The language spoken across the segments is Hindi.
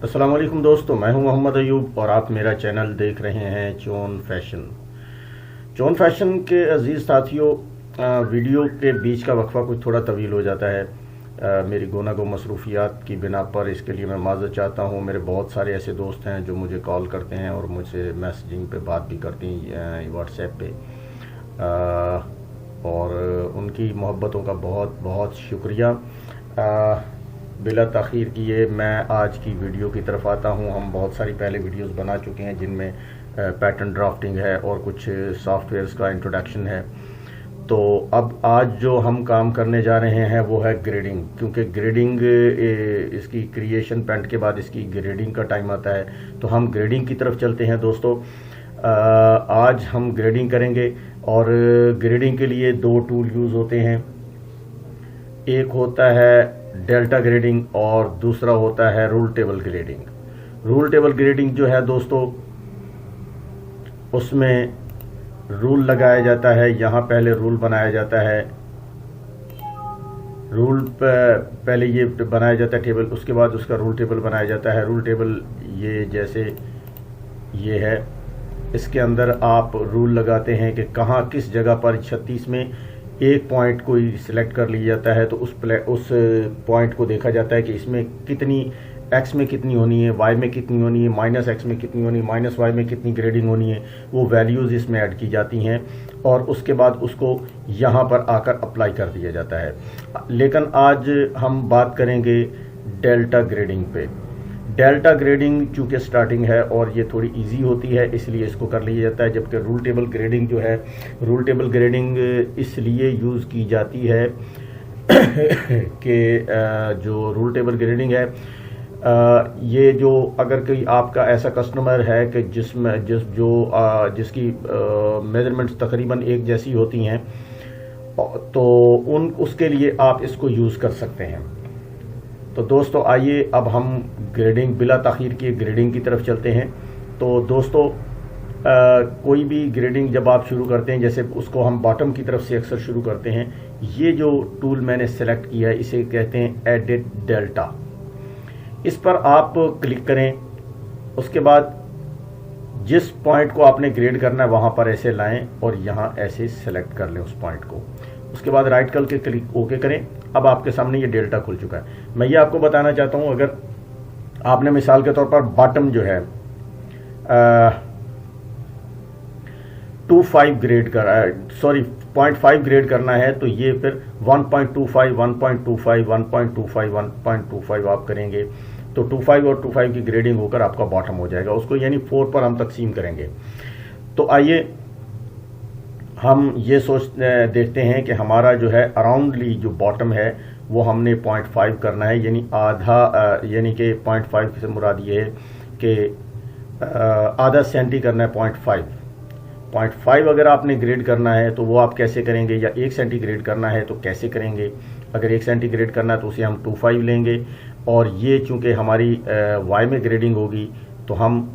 अस्सलाम वालेकुम दोस्तों, मैं हूं मोहम्मद अयूब और आप मेरा चैनल देख रहे हैं चोन फैशन। चोन फैशन के अजीज़ साथियों, वीडियो के बीच का वक्फा कुछ थोड़ा तवील हो जाता है। मेरी गोनागो मसरूफियात की बिना पर इसके लिए मैं माज़रत चाहता हूं। मेरे बहुत सारे ऐसे दोस्त हैं जो मुझे कॉल करते हैं और मुझसे मैसेजिंग पे बात भी करते हैं व्हाट्सएप पे, और उनकी मोहब्बतों का बहुत बहुत शुक्रिया। बिला ताख़ीर किए मैं आज की वीडियो की तरफ आता हूं। हम बहुत सारी पहले वीडियोस बना चुके हैं जिनमें पैटर्न ड्राफ्टिंग है और कुछ सॉफ्टवेयर्स का इंट्रोडक्शन है। तो अब आज जो हम काम करने जा रहे हैं वो है ग्रेडिंग, क्योंकि ग्रेडिंग इसकी क्रिएशन पेंट के बाद इसकी ग्रेडिंग का टाइम आता है। तो हम ग्रेडिंग की तरफ चलते हैं दोस्तों। आज हम ग्रेडिंग करेंगे और ग्रेडिंग के लिए दो टूल यूज़ होते हैं। एक होता है डेल्टा ग्रेडिंग और दूसरा होता है rule table grading. Rule table grading जो है दोस्तों, उसमें रूल लगाया जाता है। यहाँ पहले रूल बनाया जाता है, रूल पहले ये बनाया जाता है टेबल, उसके बाद उसका रूल टेबल बनाया जाता है। रूल टेबल ये जैसे ये है, इसके अंदर आप रूल लगाते हैं कि कहाँ किस जगह पर 36 में एक पॉइंट कोई सिलेक्ट कर लिया जाता है, तो उस पॉइंट को देखा जाता है कि इसमें कितनी एक्स में कितनी होनी है, वाई में कितनी होनी है, माइनस एक्स में कितनी होनी है, माइनस वाई में कितनी ग्रेडिंग होनी है। वो वैल्यूज़ इसमें ऐड की जाती हैं और उसके बाद उसको यहाँ पर आकर अप्लाई कर दिया जाता है। लेकिन आज हम बात करेंगे डेल्टा ग्रेडिंग पे। डेल्टा ग्रेडिंग चूँकि स्टार्टिंग है और ये थोड़ी इजी होती है, इसलिए इसको कर लिया जाता है। जबकि रूल टेबल ग्रेडिंग जो है, रूल टेबल ग्रेडिंग इसलिए यूज़ की जाती है कि जो रूल टेबल ग्रेडिंग है, ये जो अगर कोई आपका ऐसा कस्टमर है कि जिसकी मेजरमेंट्स तकरीबन एक जैसी होती हैं, तो उसके लिए आप इसको यूज़ कर सकते हैं। तो दोस्तों आइए अब हम ग्रेडिंग बिला ताख़ीर किए ग्रेडिंग की तरफ चलते हैं। तो दोस्तों कोई भी ग्रेडिंग जब आप शुरू करते हैं, जैसे उसको हम बॉटम की तरफ से अक्सर शुरू करते हैं। ये जो टूल मैंने सेलेक्ट किया है इसे कहते हैं एडिट डेल्टा। इस पर आप क्लिक करें, उसके बाद जिस पॉइंट को आपने ग्रेड करना है वहाँ पर ऐसे लाएं और यहाँ ऐसे सेलेक्ट कर लें उस पॉइंट को। उसके बाद राइट करके क्लिक ओके करें। अब आपके सामने ये डेल्टा खुल चुका है। मैं ये आपको बताना चाहता हूँ, अगर आपने मिसाल के तौर पर बॉटम जो है 0.5 ग्रेड करना है, तो ये फिर 1.25 1.25 1.25 1.25 आप करेंगे तो 25 और 25 की ग्रेडिंग होकर आपका बॉटम हो जाएगा। उसको यानी 4 पर हम तकसीम करेंगे। तो आइए हम ये देखते हैं कि हमारा जो है अराउंडली जो बॉटम है वो हमने 0.5 करना है, यानी आधा, यानी कि 0.5 से मुराद ये है कि आधा सेंटी करना है। 0.5 अगर आपने ग्रेड करना है तो वो आप कैसे करेंगे, या 1 सेंटीग्रेड करना है तो कैसे करेंगे। अगर 1 सेंटीग्रेड करना है तो उसे हम 25 लेंगे, और ये चूँकि हमारी वाई में ग्रेडिंग होगी तो हम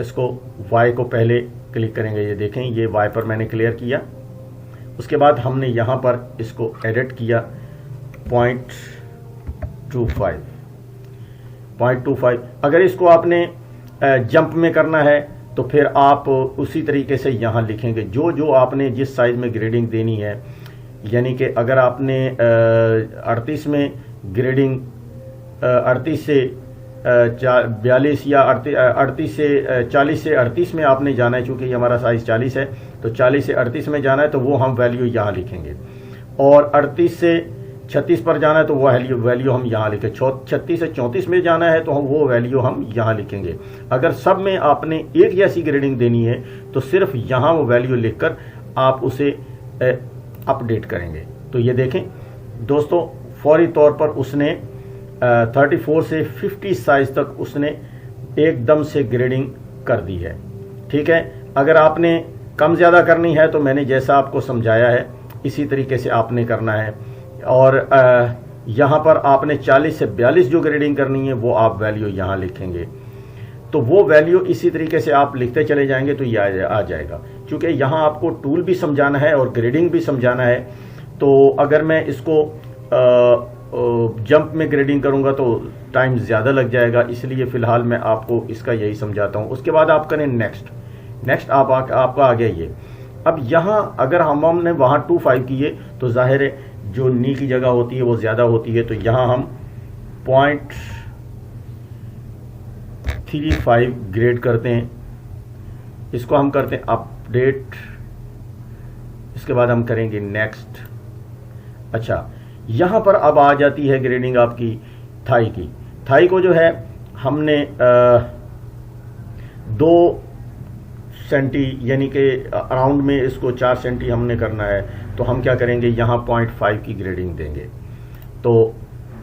इसको वाई को पहले क्लिक करेंगे। ये देखें, ये वाई पर मैंने क्लियर किया। उसके बाद हमने यहाँ पर इसको एडिट किया 0.25। अगर इसको आपने जंप में करना है तो फिर आप उसी तरीके से यहाँ लिखेंगे जो आपने जिस साइज में ग्रेडिंग देनी है। यानी कि अगर आपने 38 में ग्रेडिंग 38 से 42 या 38 से 40 से 38 में आपने जाना है, चूँकि हमारा साइज़ 40 है तो 40 से 38 में जाना है, तो वो हम वैल्यू यहाँ लिखेंगे। और 38 से 36 पर जाना है तो वह वैल्यू हम यहाँ लिखें। 36 से 34 में जाना है तो हम वो वैल्यू हम यहाँ लिखेंगे। अगर सब में आपने एक जैसी ग्रेडिंग देनी है तो सिर्फ यहाँ वो वैल्यू लिखकर आप उसे अपडेट करेंगे। तो ये देखें दोस्तों, फौरी तौर पर उसने 34 से 50 साइज तक उसने एकदम से ग्रेडिंग कर दी है। ठीक है, अगर आपने कम ज़्यादा करनी है तो मैंने जैसा आपको समझाया है इसी तरीके से आपने करना है। और यहाँ पर आपने 40 से 42 जो ग्रेडिंग करनी है वो आप वैल्यू यहाँ लिखेंगे। तो वो वैल्यू इसी तरीके से आप लिखते चले जाएंगे तो ये आ जाएगा। क्योंकि यहाँ आपको टूल भी समझाना है और ग्रेडिंग भी समझाना है। तो अगर मैं इसको जंप में ग्रेडिंग करूँगा तो टाइम ज़्यादा लग जाएगा, इसलिए फ़िलहाल मैं आपको इसका यही समझाता हूँ। उसके बाद आप करें नेक्स्ट आपका आ गया ये। अब यहाँ अगर हमने वहाँ 2.5 किए तो जाहिर है जो नी की जगह होती है वो ज़्यादा होती है, तो यहाँ हम 0.35 ग्रेड करते हैं, इसको हम करते हैं अपडेट। इसके बाद हम करेंगे नेक्स्ट। अच्छा, यहाँ पर अब आ जाती है ग्रेडिंग आपकी थाई की। थाई को जो है हमने 2 सेंटी यानी कि अराउंड में इसको 4 सेंटी हमने करना है, तो हम क्या करेंगे, यहाँ 0.5 की ग्रेडिंग देंगे। तो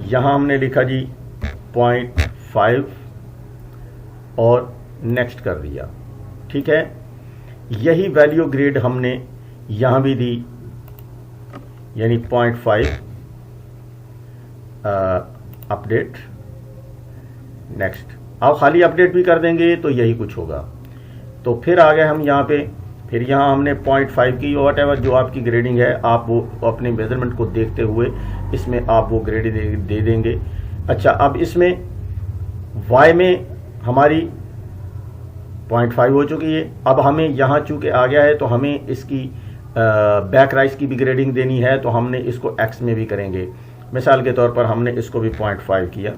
यहाँ हमने लिखा जी 0.5 और नेक्स्ट कर दिया, ठीक है। यही वैल्यू ग्रेड हमने यहाँ भी दी, यानी 0.5 अपडेट नेक्स्ट। आप खाली अपडेट भी कर देंगे तो यही कुछ होगा। तो फिर आ गए हम यहाँ पे, फिर यहाँ हमने 0.5 की वॉट एवर जो आपकी ग्रेडिंग है, आप वो अपने मेजरमेंट को देखते हुए इसमें आप वो ग्रेड दे देंगे। अच्छा, अब इसमें y में हमारी 0.5 हो चुकी है। अब हमें यहाँ चूँकि आ गया है तो हमें इसकी बैक राइस की भी ग्रेडिंग देनी है, तो हमने इसको x में भी करेंगे। मिसाल के तौर पर हमने इसको भी 0.5 किया,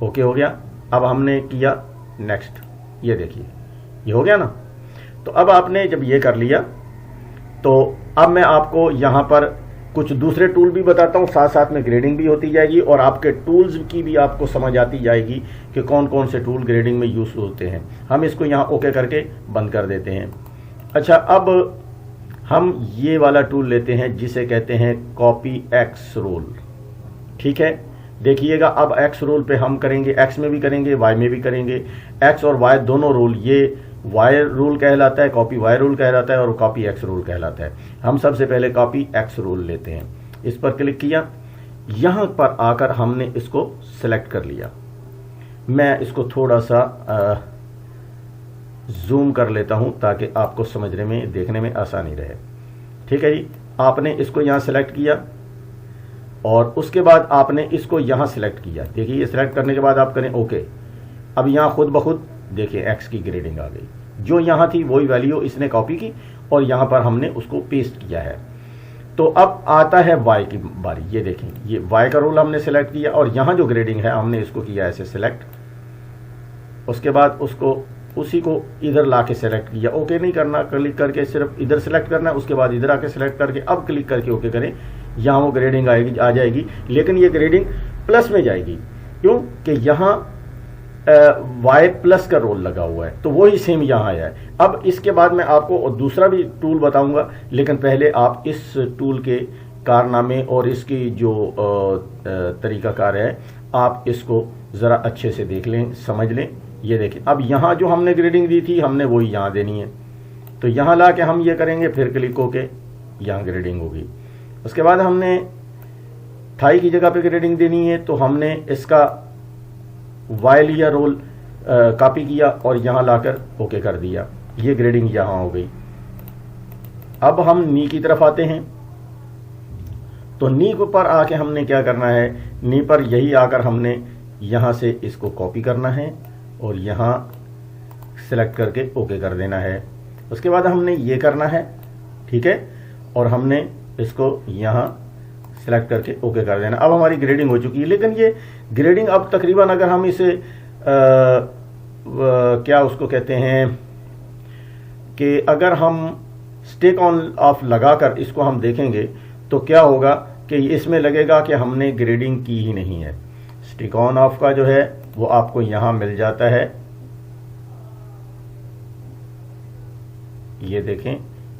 ओके हो गया। अब हमने किया नेक्स्ट, ये देखिए ये हो गया ना। तो अब आपने जब ये कर लिया तो अब मैं आपको यहाँ पर कुछ दूसरे टूल भी बताता हूँ, साथ साथ में ग्रेडिंग भी होती जाएगी और आपके टूल्स की भी आपको समझ आती जाएगी कि कौन कौन से टूल ग्रेडिंग में यूज़ होते हैं। हम इसको यहाँ ओके करके बंद कर देते हैं। अच्छा, अब हम ये वाला टूल लेते हैं जिसे कहते हैं कॉपी एक्स रोल, ठीक है। देखिएगा अब एक्स रोल पे हम करेंगे, एक्स में भी करेंगे, वाई में भी करेंगे। एक्स और वाई दोनों रोल, ये वाई रूल कहलाता है, कॉपी वाई रूल कहलाता है और कॉपी एक्स रूल कहलाता है। हम सबसे पहले कॉपी एक्स रूल लेते हैं, इस पर क्लिक किया। यहाँ पर आकर हमने इसको सिलेक्ट कर लिया। मैं इसको थोड़ा सा जूम कर लेता हूँ ताकि आपको समझने में देखने में आसानी रहे, ठीक है जी। आपने इसको यहाँ सिलेक्ट किया और उसके बाद आपने इसको यहाँ सिलेक्ट किया। देखिए ये सिलेक्ट करने के बाद आप करें ओके। अब यहाँ खुद ब खुद देखिए एक्स की ग्रेडिंग आ गई, जो यहाँ थी वही वैल्यू इसने कॉपी की और यहाँ पर हमने उसको पेस्ट किया है। तो अब आता है वाई की बारी। ये देखें, ये वाई का रोल हमने सिलेक्ट किया और यहाँ जो ग्रेडिंग है हमने इसको किया ऐसे सिलेक्ट। उसके बाद उसको उसी को इधर ला के सेलेक्ट किया। ओके नहीं करना, क्लिक करके सिर्फ इधर सेलेक्ट करना है, उसके बाद इधर आके सेलेक्ट करके अब क्लिक करके ओके करें। यहाँ वो ग्रेडिंग आएगी, आ जाएगी, लेकिन ये ग्रेडिंग प्लस में जाएगी। क्यों कि यहाँ वाई प्लस का रोल लगा हुआ है, तो वही सेम यहाँ आया है। अब इसके बाद मैं आपको दूसरा भी टूल बताऊंगा, लेकिन पहले आप इस टूल के कारनामे और इसकी जो तरीकाकार है आप इसको ज़रा अच्छे से देख लें, समझ लें। ये देखें, अब यहाँ जो हमने ग्रेडिंग दी थी हमने वही यहाँ देनी है। तो यहाँ ला के हम ये करेंगे, फिर क्लिक होके यहाँ ग्रेडिंग होगी। उसके बाद हमने थाई की जगह पे ग्रेडिंग देनी है, तो हमने इसका वाई लिया रोल, कॉपी किया और यहाँ लाकर ओके कर दिया। ये ग्रेडिंग यहाँ हो गई। अब हम नी की तरफ आते हैं। तो नी के ऊपर आके हमने क्या करना है, नी पर यही आकर हमने यहाँ से इसको कॉपी करना है और यहाँ सेलेक्ट करके ओके कर देना है। उसके बाद हमने ये करना है, ठीक है, और हमने इसको यहाँ सेलेक्ट करके ओके कर देना। अब हमारी ग्रेडिंग हो चुकी है। लेकिन ये ग्रेडिंग अब तकरीबन अगर हम इसे क्या उसको कहते हैं कि अगर हम स्टिक ऑन ऑफ लगाकर इसको हम देखेंगे तो क्या होगा कि इसमें लगेगा कि हमने ग्रेडिंग की ही नहीं है। स्टिक ऑन ऑफ का जो है वो आपको यहाँ मिल जाता है। ये देखें,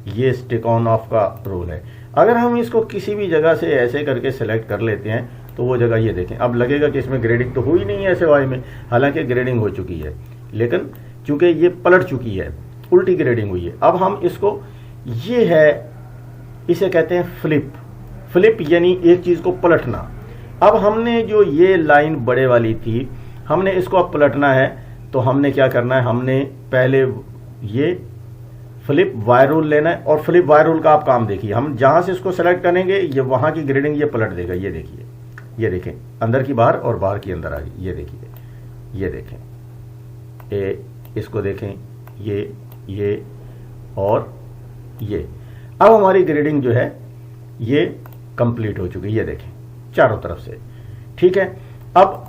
ये स्टिक ऑन ऑफ का रोल है। अगर हम इसको किसी भी जगह से ऐसे करके सेलेक्ट कर लेते हैं तो वो जगह ये देखें, अब लगेगा कि इसमें ग्रेडिंग तो हुई नहीं है ऐसे वाई में, हालांकि ग्रेडिंग हो चुकी है, लेकिन चूंकि ये पलट चुकी है, उल्टी ग्रेडिंग हुई है। अब हम इसको, ये है, इसे कहते हैं फ्लिप। फ्लिप यानी एक चीज़ को पलटना। अब हमने जो ये लाइन बड़े वाली थी, हमने इसको अब पलटना है। तो हमने क्या करना है, हमने पहले ये फ्लिप वाई रूल लेना है और फ्लिप वाई रूल का आप काम देखिए, हम जहाँ से इसको सेलेक्ट करेंगे ये वहाँ की ग्रेडिंग ये पलट देगा। ये देखिए, ये देखें, अंदर की बाहर और बाहर की अंदर आ गई। ये देखिए, ये देखें, इसको देखें, ये और ये। अब हमारी ग्रेडिंग जो है ये कंप्लीट हो चुकी है, ये देखें चारों तरफ से। ठीक है, अब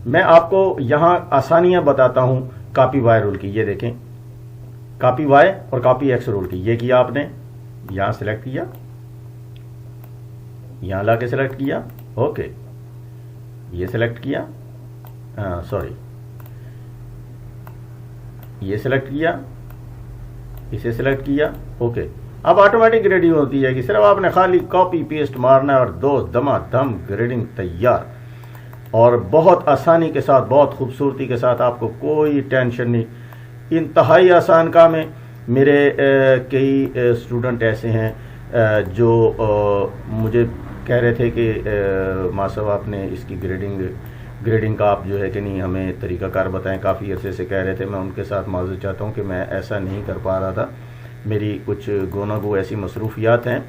मैं आपको यहां आसानियां बताता हूं कॉपी वाई रूल की। ये देखें, कॉपी वाई और कॉपी एक्स रूल की। ये किया आपने, यहां सेलेक्ट किया, यहां लाके सेलेक्ट किया, ओके, ये सेलेक्ट किया, सॉरी, ये सेलेक्ट किया, इसे सेलेक्ट किया, ओके। अब ऑटोमेटिक ग्रेडिंग होती है कि सिर्फ आपने खाली कॉपी पेस्ट मारना है और दो दमादम ग्रेडिंग तैयार, और बहुत आसानी के साथ, बहुत खूबसूरती के साथ, आपको कोई टेंशन नहीं। इंतहाई आसान काम है। मेरे कई स्टूडेंट ऐसे हैं जो मुझे कह रहे थे कि मां साहब आपने इसकी ग्रेडिंग का आप जो है कि नहीं हमें तरीक़ाकार बताएं। काफ़ी अरसे से कह रहे थे। मैं उनके साथ माज़ूर चाहता हूं कि मैं ऐसा नहीं कर पा रहा था। मेरी कुछ गोनागो ऐसी मसरूफियात हैं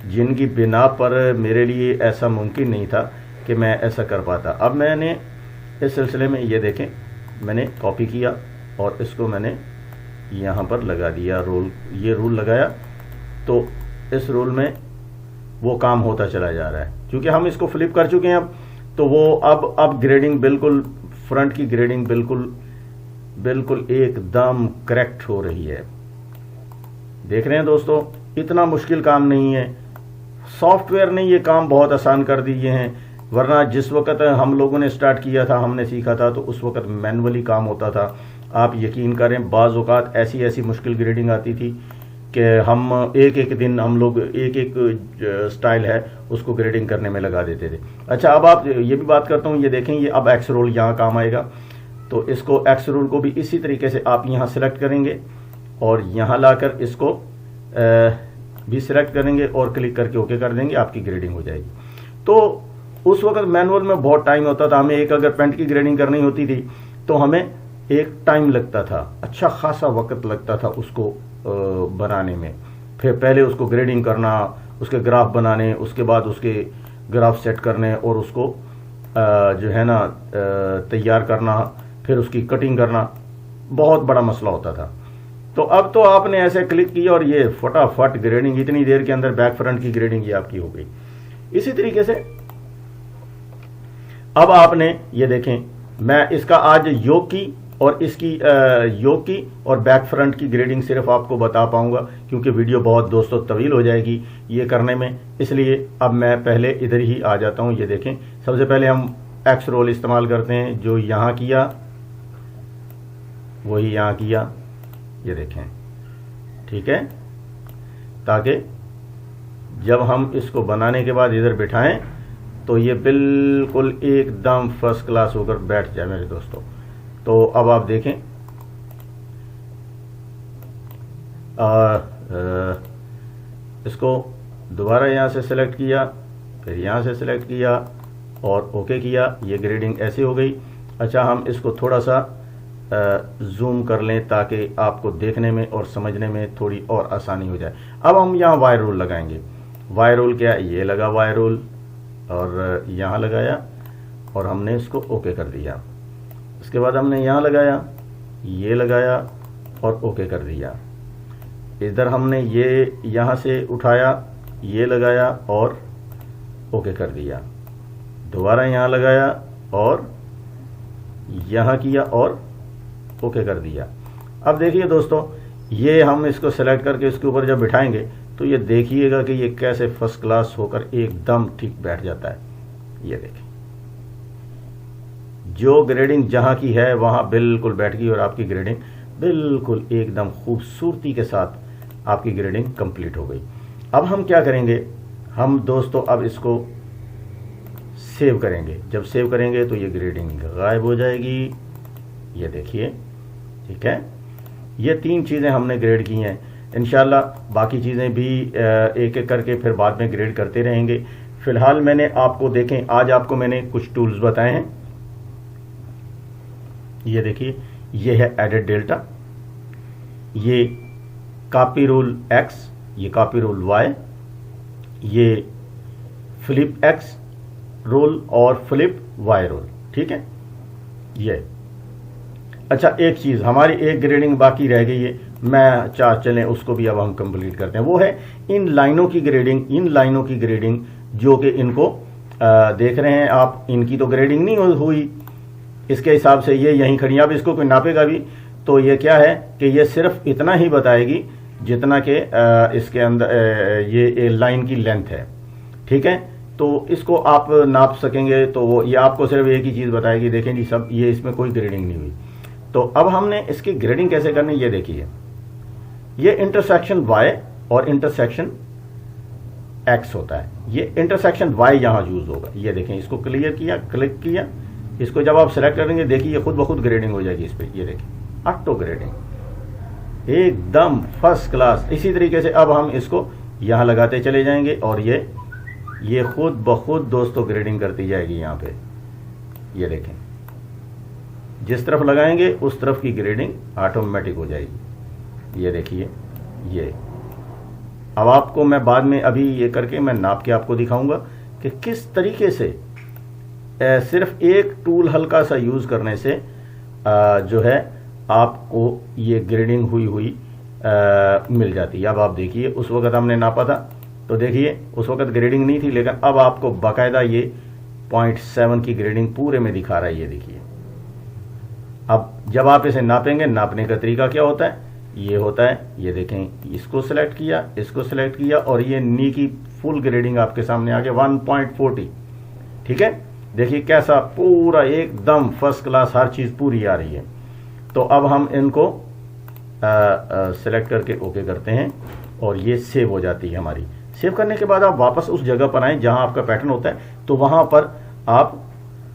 जिनकी बिना पर मेरे लिए ऐसा मुमकिन नहीं था कि मैं ऐसा कर पाता। अब मैंने इस सिलसिले में, ये देखें, मैंने कॉपी किया और इसको मैंने यहाँ पर लगा दिया रूल। ये रूल लगाया तो इस रूल में वो काम होता चला जा रहा है। क्योंकि हम इसको फ्लिप कर चुके हैं अब, तो वो अब ग्रेडिंग बिल्कुल, फ्रंट की ग्रेडिंग बिल्कुल एकदम करेक्ट हो रही है। देख रहे हैं दोस्तों, इतना मुश्किल काम नहीं है। सॉफ्टवेयर ने ये काम बहुत आसान कर दिए हैं। वरना जिस वक्त हम लोगों ने स्टार्ट किया था, हमने सीखा था, तो उस वक्त मैनुअली काम होता था। आप यकीन करें, बाज़ औक़ात ऐसी मुश्किल ग्रेडिंग आती थी कि हम एक दिन हम लोग एक स्टाइल है उसको ग्रेडिंग करने में लगा देते थे। अच्छा, अब आप ये भी बात करता हूँ, ये देखें, ये अब एक्स रोल यहाँ काम आएगा। तो इसको एक्स रोल को भी इसी तरीके से आप यहाँ सेलेक्ट करेंगे और यहाँ लाकर इसको भी सिलेक्ट करेंगे और क्लिक करके ओके कर देंगे, आपकी ग्रेडिंग हो जाएगी। तो उस वक्त मैनुअल में बहुत टाइम होता था। हमें एक अगर पेंट की ग्रेडिंग करनी होती थी तो हमें एक टाइम लगता था, अच्छा खासा वक्त लगता था उसको बनाने में। फिर पहले उसको ग्रेडिंग करना, उसके ग्राफ बनाने, उसके बाद उसके ग्राफ सेट करने और उसको जो है ना तैयार करना, फिर उसकी कटिंग करना, बहुत बड़ा मसला होता था। तो अब तो आपने ऐसे क्लिक किया और ये फटाफट ग्रेडिंग, इतनी देर के अंदर बैक फ्रंट की ग्रेडिंग ये आपकी हो गई। इसी तरीके से अब आपने ये देखें, मैं इसका आज योग की और इसकी योग की और बैक फ्रंट की ग्रेडिंग सिर्फ आपको बता पाऊंगा, क्योंकि वीडियो बहुत दोस्तों तवील हो जाएगी ये करने में। इसलिए अब मैं पहले इधर ही आ जाता हूं। ये देखें, सबसे पहले हम एक्स रोल इस्तेमाल करते हैं, जो यहां किया वही यहां किया, ये देखें, ठीक है, ताकि जब हम इसको बनाने के बाद इधर बिठाएं तो ये बिल्कुल एकदम फर्स्ट क्लास होकर बैठ जाए मेरे दोस्तों। तो अब आप देखें, इसको दोबारा यहाँ से सेलेक्ट किया, फिर यहाँ से सेलेक्ट किया और ओके किया, ये ग्रेडिंग ऐसे हो गई। अच्छा, हम इसको थोड़ा सा जूम कर लें ताकि आपको देखने में और समझने में थोड़ी और आसानी हो जाए। अब हम यहाँ वाई रूल लगाएंगे। वाई रूल क्या है? ये लगा वाई रूल और यहाँ लगाया और हमने इसको ओके कर दिया। उसके बाद हमने यहाँ लगाया, ये लगाया और ओके कर दिया। इधर हमने ये यहाँ से उठाया, ये लगाया और ओके कर दिया। दोबारा यहाँ लगाया और यहाँ किया और ओके कर दिया। अब देखिए दोस्तों, ये हम इसको सेलेक्ट करके इसके ऊपर जब बिठाएंगे तो ये देखिएगा कि ये कैसे फर्स्ट क्लास होकर एकदम ठीक बैठ जाता है। ये देखिए, जो ग्रेडिंग जहां की है वहां बिल्कुल बैठ गई और आपकी ग्रेडिंग बिल्कुल एकदम खूबसूरती के साथ आपकी ग्रेडिंग कंप्लीट हो गई। अब हम क्या करेंगे, हम दोस्तों अब इसको सेव करेंगे। जब सेव करेंगे तो ये ग्रेडिंग गायब हो जाएगी। ये देखिए, ठीक है, ये 3 चीज़ें हमने ग्रेड की हैं। इंशाल्लाह बाकी चीज़ें भी एक एक करके फिर बाद में ग्रेड करते रहेंगे। फिलहाल मैंने आपको, देखें, आज आपको मैंने कुछ टूल्स बताए हैं। ये देखिए, ये है एडिट डेल्टा, ये कॉपी रूल एक्स, ये कॉपी रूल वाई, ये फ्लिप एक्स रोल और फ्लिप वाई रोल। ठीक है ये। अच्छा एक चीज़, हमारी एक ग्रेडिंग बाकी रह गई है, मैं चलें उसको भी अब हम कंप्लीट करते हैं। वो है इन लाइनों की ग्रेडिंग। इन लाइनों की ग्रेडिंग जो कि इनको देख रहे हैं आप, इनकी तो ग्रेडिंग नहीं हुई इसके हिसाब से, ये यहीं खड़ी। अब इसको कोई नापेगा भी तो ये क्या है कि ये सिर्फ इतना ही बताएगी जितना कि इसके अंदर ये लाइन की लेंथ है। ठीक है, तो इसको आप नाप सकेंगे तो वो ये आपको सिर्फ एक ही चीज़ बताएगी, देखें जी सब ये इसमें कोई ग्रेडिंग नहीं हुई। तो अब हमने इसकी ग्रेडिंग कैसे करनी, ये देखिए, ये इंटरसेक्शन y और इंटरसेक्शन x होता है। ये इंटरसेक्शन y यहां यूज होगा। ये देखें, इसको क्लियर किया, क्लिक किया, इसको जब आप सेलेक्ट करेंगे देखिए ये खुद ब खुद ग्रेडिंग हो जाएगी इस पर। ये देखिए ऑटो ग्रेडिंग एकदम फर्स्ट क्लास। इसी तरीके से अब हम इसको यहां लगाते चले जाएंगे और ये खुद ब खुद दोस्तों ग्रेडिंग करती जाएगी यहां पे। ये देखें, जिस तरफ लगाएंगे उस तरफ की ग्रेडिंग ऑटोमेटिक हो जाएगी। ये देखिए ये। अब आपको मैं बाद में अभी ये करके मैं नाप के आपको दिखाऊंगा कि किस तरीके से सिर्फ एक टूल हल्का सा यूज करने से जो है आपको ये ग्रेडिंग हुई मिल जाती है। अब आप देखिए, उस वक्त हमने नापा था तो देखिए उस वक्त ग्रेडिंग नहीं थी, लेकिन अब आपको बाकायदा ये 0.7 की ग्रेडिंग पूरे में दिखा रहा है। ये देखिए, अब जब आप इसे नापेंगे, नापने का तरीका क्या होता है, ये होता है, ये देखें, इसको सिलेक्ट किया, इसको सिलेक्ट किया और ये नी की फुल ग्रेडिंग आपके सामने आ गया 1.40। ठीक है, देखिए कैसा पूरा एकदम फर्स्ट क्लास हर चीज पूरी आ रही है। तो अब हम इनको सिलेक्ट करके ओके करते हैं और ये सेव हो जाती है हमारी। सेव करने के बाद आप वापस उस जगह पर आए जहां आपका पैटर्न होता है, तो वहां पर आप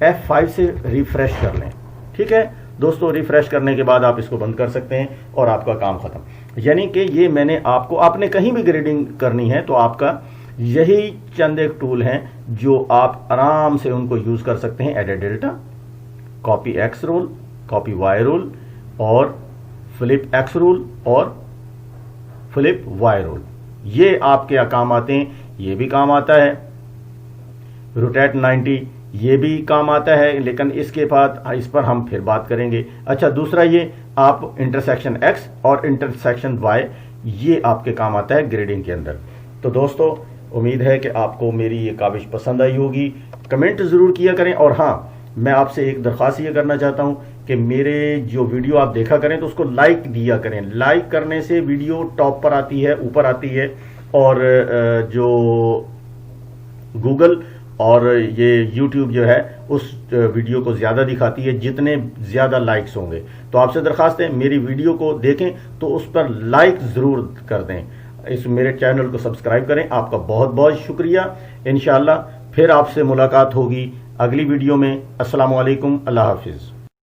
F5 से रिफ्रेश कर लें। ठीक है दोस्तों, रिफ्रेश करने के बाद आप इसको बंद कर सकते हैं और आपका काम खत्म। यानी कि ये मैंने आपने कहीं भी ग्रेडिंग करनी है तो आपका यही चंद एक टूल हैं जो आप आराम से उनको यूज कर सकते हैं। Edit delta, copy X roll, copy Y roll और फ्लिप एक्स रोल और फ्लिप वाई रोल, ये आपके काम आते हैं। ये भी काम आता है रोटेट 90, ये भी काम आता है, लेकिन इसके बाद इस पर हम फिर बात करेंगे। अच्छा दूसरा, ये आप इंटरसेक्शन x और इंटरसेक्शन y, ये आपके काम आता है ग्रेडिंग के अंदर। तो दोस्तों उम्मीद है कि आपको मेरी ये काविश पसंद आई होगी। कमेंट ज़रूर किया करें और हाँ, मैं आपसे एक दरख्वास्त ये करना चाहता हूँ कि मेरे जो वीडियो आप देखा करें तो उसको लाइक दिया करें। लाइक करने से वीडियो टॉप पर आती है, ऊपर आती है, और जो गूगल और ये YouTube जो है उस वीडियो को ज़्यादा दिखाती है जितने ज़्यादा लाइक्स होंगे। तो आपसे दरख्वास्त है मेरी वीडियो को देखें तो उस पर लाइक ज़रूर कर दें, इस मेरे चैनल को सब्सक्राइब करें। आपका बहुत बहुत शुक्रिया। इंशाअल्लाह फिर आपसे मुलाकात होगी अगली वीडियो में। अस्सलामु अलैकुम, अल्लाह हाफिज़।